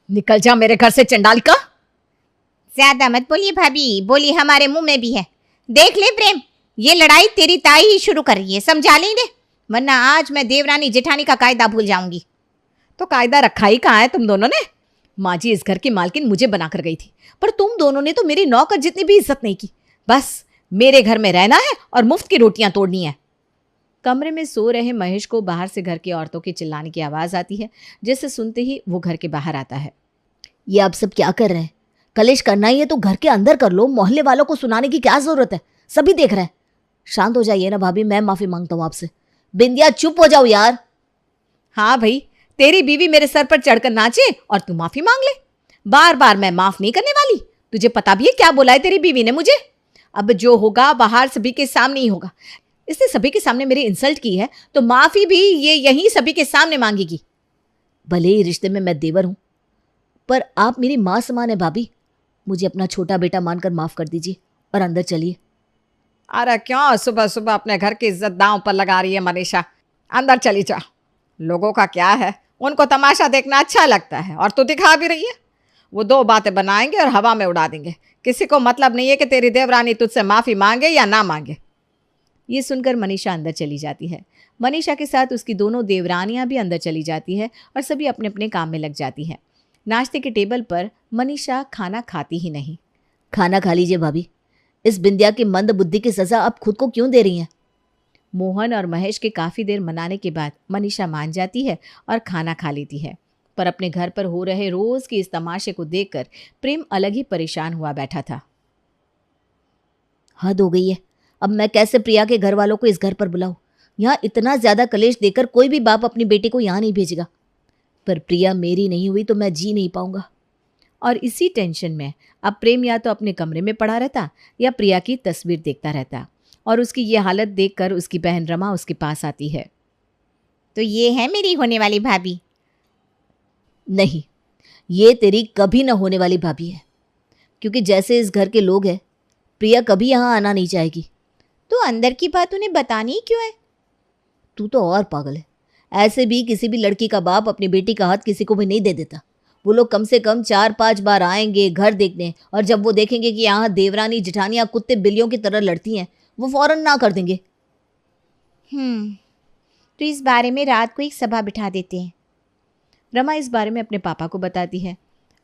निकल जा मेरे घर से चंडालिका। ज्यादा मत बोलिए भाभी, बोली हमारे मुंह में भी है। देख ले प्रेम, ये लड़ाई तेरी ताई ही शुरू कर रही है, समझा लेंगे, वरना आज मैं देवरानी जेठानी का कायदा भूल जाऊंगी। तो कायदा रखा ही कहाँ है तुम दोनों ने? माँ जी इस घर की मालकिन मुझे बनाकर गई थी, पर तुम दोनों ने तो मेरी नौकर जितनी भी इज्जत नहीं की। बस मेरे घर में रहना है और मुफ्त की रोटियां तोड़नी है। कमरे में सो रहे महेश को बाहर से घर की औरतों के चिल्लाने की आवाज आती है, जिसे सुनते ही वो घर के बाहर आता है। ये आप सब क्या कर रहे हैं? कलेश करना ही है तो घर के अंदर कर लो, मोहल्ले वालों को सुनाने की क्या जरूरत है? सभी देख रहे हैं। शांत हो जाइए ना भाभी, मैं माफी मांगता हूँ आपसे। बिंदिया चुप हो जाओ यार। हाँ भाई, तेरी बीवी मेरे सर पर चढ़कर नाचे और तू माफी मांग ले। बार बार मैं माफ नहीं करने वाली। तुझे पता भी है क्या बोला है तेरी बीवी ने मुझे? अब जो होगा बाहर सभी के सामने ही होगा। इसने सभी के सामने मेरी इंसल्ट की है तो माफी भी ये यहीं सभी के सामने मांगेगी। भले ही रिश्ते में मैं देवर हूं, पर आप मेरी माँ समान है भाभी। मुझे अपना छोटा बेटा मानकर माफ कर दीजिए और अंदर चलिए। अरे क्यों सुबह सुबह अपने घर की इज्जत दांव पर लगा रही है मनीषा? अंदर चली जा। लोगों का क्या है, उनको तमाशा देखना अच्छा लगता है और तू दिखा भी रही है। वो दो बातें बनाएंगे और हवा में उड़ा देंगे। किसी को मतलब नहीं है कि तेरी देवरानी तुझसे माफ़ी मांगे या ना मांगे। ये सुनकर मनीषा अंदर चली जाती है। मनीषा के साथ उसकी दोनों देवरानियां भी अंदर चली जाती है और सभी अपने अपने काम में लग जाती हैं। नाश्ते के टेबल पर मनीषा खाना खाती ही नहीं। खाना खा लीजिए भाभी। इस बिंदिया की मंद बुद्धि की सजा आप खुद को क्यों दे रही हैं? मोहन और महेश के काफ़ी देर मनाने के बाद मनीषा मान जाती है और खाना खा लेती है। पर अपने घर पर हो रहे रोज़ के इस तमाशे को देखकर प्रेम अलग ही परेशान हुआ बैठा था। हद हो गई है। अब मैं कैसे प्रिया के घर वालों को इस घर पर बुलाऊं? यहाँ इतना ज्यादा कलेश देकर कोई भी बाप अपनी बेटी को यहाँ नहीं भेजेगा। पर प्रिया मेरी नहीं हुई तो मैं जी नहीं पाऊंगा। और इसी टेंशन में अब प्रेम या तो अपने कमरे में पड़ा रहता या प्रिया की तस्वीर देखता रहता। और उसकी ये हालत देखकर उसकी बहन रमा उसके पास आती है। तो ये है मेरी होने वाली भाभी? नहीं, ये तेरी कभी ना होने वाली भाभी है। क्योंकि जैसे इस घर के लोग हैं, प्रिया कभी यहाँ आना नहीं चाहेगी। तो अंदर की बात उन्हें बतानी ही क्यों है? तू तो और पागल है। ऐसे भी किसी भी लड़की का बाप अपनी बेटी का हाथ किसी को भी नहीं दे देता। वो लोग कम से कम 4-5 बार आएंगे घर देखने, और जब वो देखेंगे कि यहाँ देवरानी जेठानियाँ कुत्ते बिल्लियों की तरह लड़ती हैं, वो फौरन ना कर देंगे। तो इस बारे में रात को एक सभा बिठा देते हैं। रमा इस बारे में अपने पापा को बताती है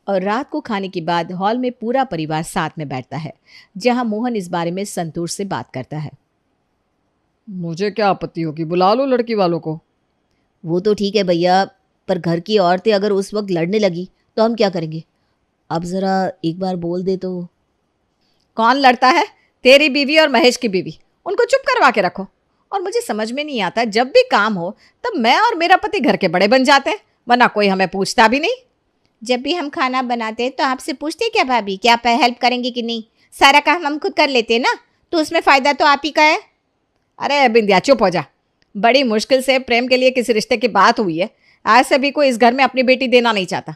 और रात को खाने के बाद हॉल में पूरा परिवार साथ में बैठता है, जहां मोहन इस बारे में संतोष से बात करता है। मुझे क्या आपत्ति होगी, बुला लो लड़की वालों को। वो तो ठीक है भैया, पर घर की औरतें अगर उस वक्त लड़ने लगी तो हम क्या करेंगे? अब ज़रा एक बार बोल दे तो। कौन लड़ता है? तेरी बीवी और महेश की बीवी। उनको चुप करवा के रखो। और मुझे समझ में नहीं आता, जब भी काम हो तब मैं और मेरा पति घर के बड़े बन जाते हैं, वरना कोई हमें पूछता भी नहीं। जब भी हम खाना बनाते हैं तो आपसे पूछते क्या भाभी कि आप हेल्प करेंगे कि नहीं? सारा काम हम खुद कर लेते हैं ना, तो उसमें फ़ायदा तो आप ही का है। अरे बिंदिया चुप हो जा। बड़ी मुश्किल से प्रेम के लिए किसी रिश्ते की बात हुई है। ऐसे भी कोई इस घर में अपनी बेटी देना नहीं चाहता।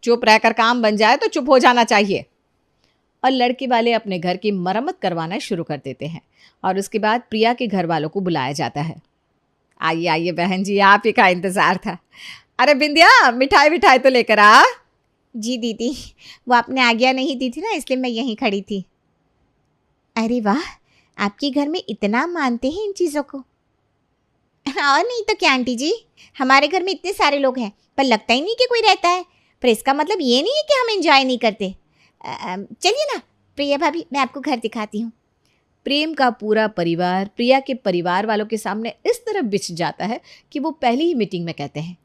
चुप रहकर काम बन जाए तो चुप हो जाना चाहिए। और लड़की वाले अपने घर की मरम्मत करवाना शुरू कर देते हैं और उसके बाद प्रिया के घर वालों को बुलाया जाता है। आइए आइए बहन जी, आप ही का इंतज़ार था। अरे बिंदिया, मिठाई विठाई तो लेकर आ। जी दीदी, वो आपने आज्ञा नहीं दी थी ना, इसलिए मैं यहीं खड़ी थी। अरे वाह, आपके घर में इतना मानते हैं इन चीज़ों को। और नहीं तो क्या आंटी जी, हमारे घर में इतने सारे लोग हैं पर लगता ही नहीं कि कोई रहता है। पर इसका मतलब ये नहीं है कि हम एंजॉय नहीं करते। चलिए ना प्रिया भाभी, मैं आपको घर दिखाती हूँ। प्रेम का पूरा परिवार प्रिया के परिवार वालों के सामने इस तरह बिछ जाता है कि वो पहली ही मीटिंग में कहते हैं,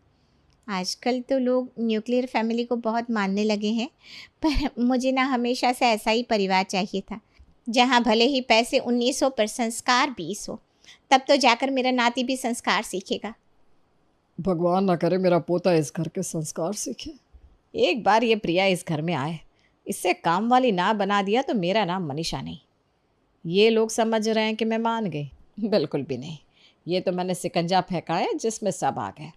आजकल तो लोग न्यूक्लियर फैमिली को बहुत मानने लगे हैं, पर मुझे ना हमेशा से ऐसा ही परिवार चाहिए था, जहाँ भले ही पैसे 19 हो पर संस्कार 20 हो। तब तो जाकर मेरा नाती भी संस्कार सीखेगा। भगवान ना करे मेरा पोता इस घर के संस्कार सीखे। एक बार ये प्रिया इस घर में आए, इससे काम वाली ना बना दिया तो मेरा नाम मनीषा नहीं। ये लोग समझ रहे हैं कि मैं मान गई, बिल्कुल भी नहीं। ये तो मैंने सिकंजा फेंका है जिसमें सब आ गए।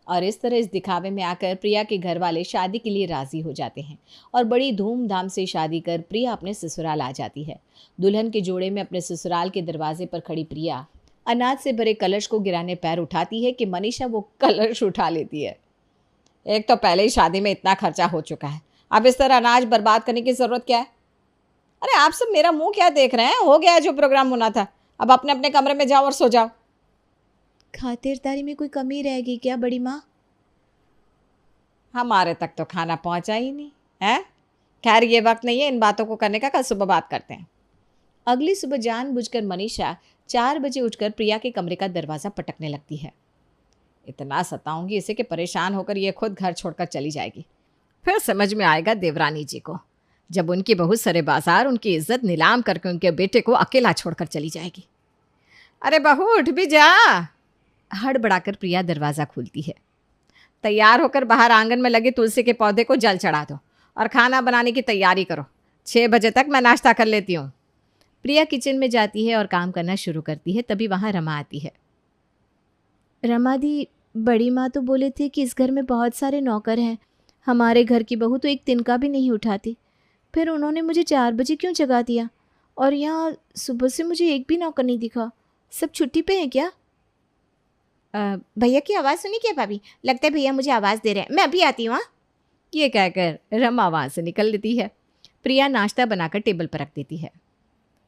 और इस तरह इस दिखावे में आकर प्रिया के घर वाले शादी के लिए राज़ी हो जाते हैं और बड़ी धूमधाम से शादी कर प्रिया अपने ससुराल आ जाती है। दुल्हन के जोड़े में अपने ससुराल के दरवाजे पर खड़ी प्रिया अनाज से भरे कलश को गिराने पैर उठाती है कि मनीषा वो कलश उठा लेती है। एक तो पहले ही शादी में इतना खर्चा हो चुका है, अब इस तरह अनाज बर्बाद करने की ज़रूरत क्या है? अरे आप सब मेरा मुंह क्या देख रहे हैं? हो गया है जो प्रोग्राम होना था, अब अपने अपने कमरे में जाओ और सो जाओ। खातिरदारी में कोई कमी रहेगी क्या बड़ी माँ? हमारे तक तो खाना पहुंचा ही नहीं है। खैर ये वक्त नहीं है इन बातों को करने का, कल सुबह बात करते हैं। अगली सुबह जानबूझकर मनीषा 4 बजे उठकर प्रिया के कमरे का दरवाज़ा पटकने लगती है। इतना सताऊंगी इसे कि परेशान होकर ये खुद घर छोड़कर चली जाएगी। फिर समझ में आएगा देवरानी जी को, जब उनकी बहू सरे बाजार उनकी इज्जत नीलाम करके उनके बेटे को अकेला छोड़कर चली जाएगी। अरे बहू उठ भी जा। हड़बड़ाकर प्रिया दरवाज़ा खोलती है। तैयार होकर बाहर आंगन में लगे तुलसी के पौधे को जल चढ़ा दो और खाना बनाने की तैयारी करो। 6 बजे तक मैं नाश्ता कर लेती हूँ। प्रिया किचन में जाती है और काम करना शुरू करती है। तभी वहाँ रमा आती है। रमा दी, बड़ी माँ तो बोले थे कि इस घर में बहुत सारे नौकर हैं, हमारे घर की बहू तो एक तिनका भी नहीं उठाती, फिर उन्होंने मुझे 4 बजे क्यों जगा दिया? और यहाँ सुबह से मुझे एक भी नौकर नहीं दिखा, सब छुट्टी पे हैं क्या? भैया की आवाज़ सुनी क्या भाभी? लगता है भैया मुझे आवाज़ दे रहे हैं, मैं अभी आती हूँ। ये कहकर रमा वहाँ से निकल लेती है। प्रिया नाश्ता बनाकर टेबल पर रख देती है।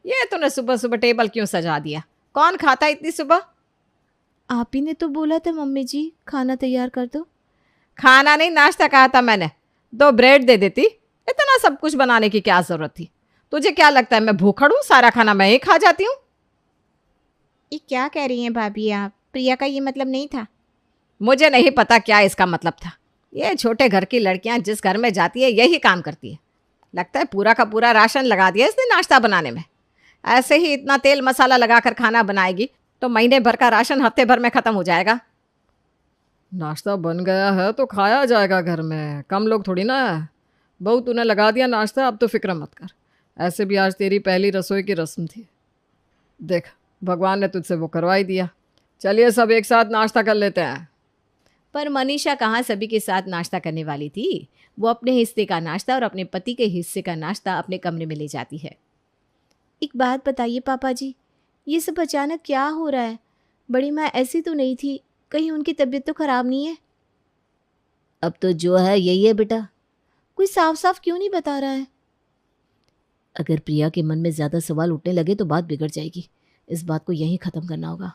ये तूने सुबह सुबह टेबल क्यों सजा दिया? कौन खाता इतनी सुबह? आप ही ने तो बोला था मम्मी जी खाना तैयार कर दो। खाना नहीं नाश्ता कहा था मैंने। 2 ब्रेड दे देती, इतना सब कुछ बनाने की क्या जरूरत थी? तुझे क्या लगता है मैं भूखड़ हूँ? सारा खाना मैं ही खा जाती हूँ। ये क्या कह रही हैं भाभी आप? प्रिया का ये मतलब नहीं था। मुझे नहीं पता क्या इसका मतलब था। ये छोटे घर की लड़कियां जिस घर में जाती है यही काम करती है। लगता है पूरा का पूरा राशन लगा दिया इसने नाश्ता बनाने में। ऐसे ही इतना तेल मसाला लगाकर खाना बनाएगी तो महीने भर का राशन हफ्ते भर में ख़त्म हो जाएगा। नाश्ता बन गया है तो खाया जाएगा, घर में कम लोग थोड़ी ना है। बहू तूने लगा दिया नाश्ता, अब तो फिक्र मत कर। ऐसे भी आज तेरी पहली रसोई की रस्म थी, देख भगवान ने तुझसे वो करवा ही दिया। चलिए सब एक साथ नाश्ता कर लेते हैं। पर मनीषा कहाँ सभी के साथ नाश्ता करने वाली थी। वो अपने हिस्से का नाश्ता और अपने पति के हिस्से का नाश्ता अपने कमरे में ले जाती है। एक बात बताइए पापा जी, ये सब अचानक क्या हो रहा है? बड़ी माँ ऐसी तो नहीं थी, कहीं उनकी तबीयत तो खराब नहीं है? अब तो जो है यही है बेटा। कोई साफ साफ क्यों नहीं बता रहा है? अगर प्रिया के मन में ज़्यादा सवाल उठने लगे तो बात बिगड़ जाएगी। इस बात को यहीं ख़त्म करना होगा।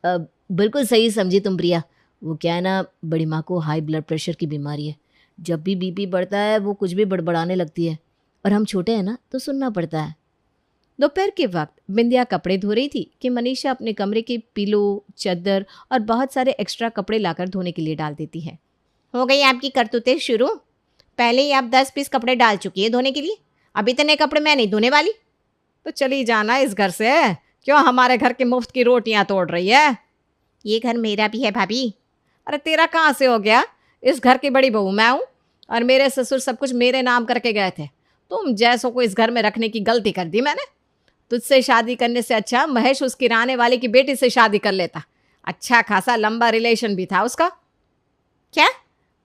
बिल्कुल सही समझी तुम प्रिया। वो क्या है ना, बड़ी माँ को हाई ब्लड प्रेशर की बीमारी है। जब भी बीपी बढ़ता है वो कुछ भी बड़बड़ाने लगती है, और हम छोटे हैं ना तो सुनना पड़ता है। दोपहर के वक्त बिंदिया कपड़े धो रही थी कि मनीषा अपने कमरे के पिलो, चादर और बहुत सारे एक्स्ट्रा कपड़े लाकर धोने के लिए डाल देती है। हो गई आपकी करतूतें शुरू? पहले ही आप 10 पीस कपड़े डाल चुकी है धोने के लिए, अब इतने कपड़े मैं नहीं धोने वाली। तो चली जाना इस घर से, क्यों हमारे घर की मुफ्त की रोटियां तोड़ रही है? ये घर मेरा भी है भाभी। अरे तेरा कहाँ से हो गया? इस घर की बड़ी बहू मैं हूँ और मेरे ससुर सब कुछ मेरे नाम करके गए थे। तुम जैसों को इस घर में रखने की गलती कर दी मैंने। तुझसे शादी करने से अच्छा महेश उस किराने वाले की बेटी से शादी कर लेता। अच्छा खासा लंबा रिलेशन भी था उसका। क्या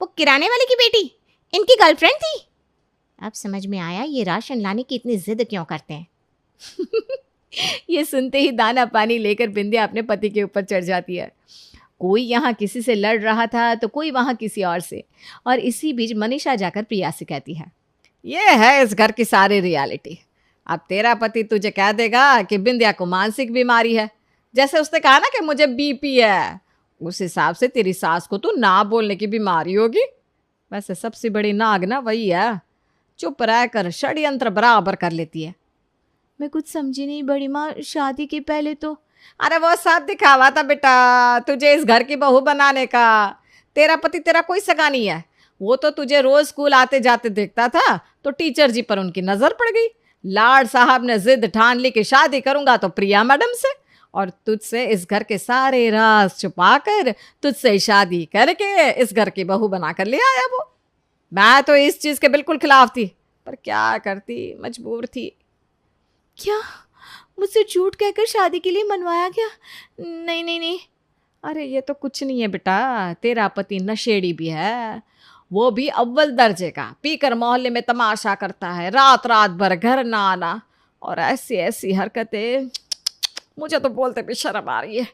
वो किराने वाले की बेटी इनकी गर्लफ्रेंड थी? अब समझ में आया ये राशन लाने की इतनी जिद क्यों करते हैं। ये सुनते ही दाना पानी लेकर बिंदिया अपने पति के ऊपर चढ़ जाती है। कोई यहाँ किसी से लड़ रहा था तो कोई वहाँ किसी और से, और इसी बीच मनीषा जाकर प्रिया से कहती है, ये है इस घर की सारी रियलिटी। अब तेरा पति तुझे कह देगा कि बिंदिया को मानसिक बीमारी है, जैसे उसने कहा ना कि मुझे बीपी है, उस हिसाब से तेरी सास को तो ना बोलने की बीमारी होगी। वैसे सबसे बड़ी नाग ना वही है, चुप रहकर षड्यंत्र बराबर कर लेती है। मैं कुछ समझी नहीं बड़ी माँ, शादी के पहले तो। अरे वो सब दिखावा था बेटा तुझे इस घर की बहू बनाने का। तेरा पति तेरा कोई सगा नहीं है। वो तो तुझे रोज स्कूल आते जाते देखता था तो टीचर जी पर उनकी नजर पड़ गई। लाड साहब ने जिद ठान ली कि शादी करूंगा तो प्रिया मैडम से, और तुझसे इस घर के सारे राज छुपाकर तुझसे शादी करके इस घर की बहू बनाकर ले आया वो। मैं तो इस चीज के बिल्कुल खिलाफ थी, पर क्या करती, मजबूर थी। क्या मुझसे झूठ कहकर शादी के लिए मनवाया गया? नहीं नहीं नहीं। अरे ये तो कुछ नहीं है बेटा, तेरा पति नशेड़ी भी है, वो भी अव्वल दर्जे का। पीकर मोहल्ले में तमाशा करता है, रात रात भर घर ना आना, और ऐसी ऐसी हरकतें, मुझे तो बोलते भी शर्म आ रही है।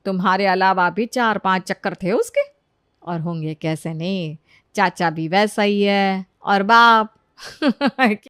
तुम्हारे अलावा भी 4-5 चक्कर थे उसके, और होंगे कैसे नहीं चाचा भी वैसा ही है और बाप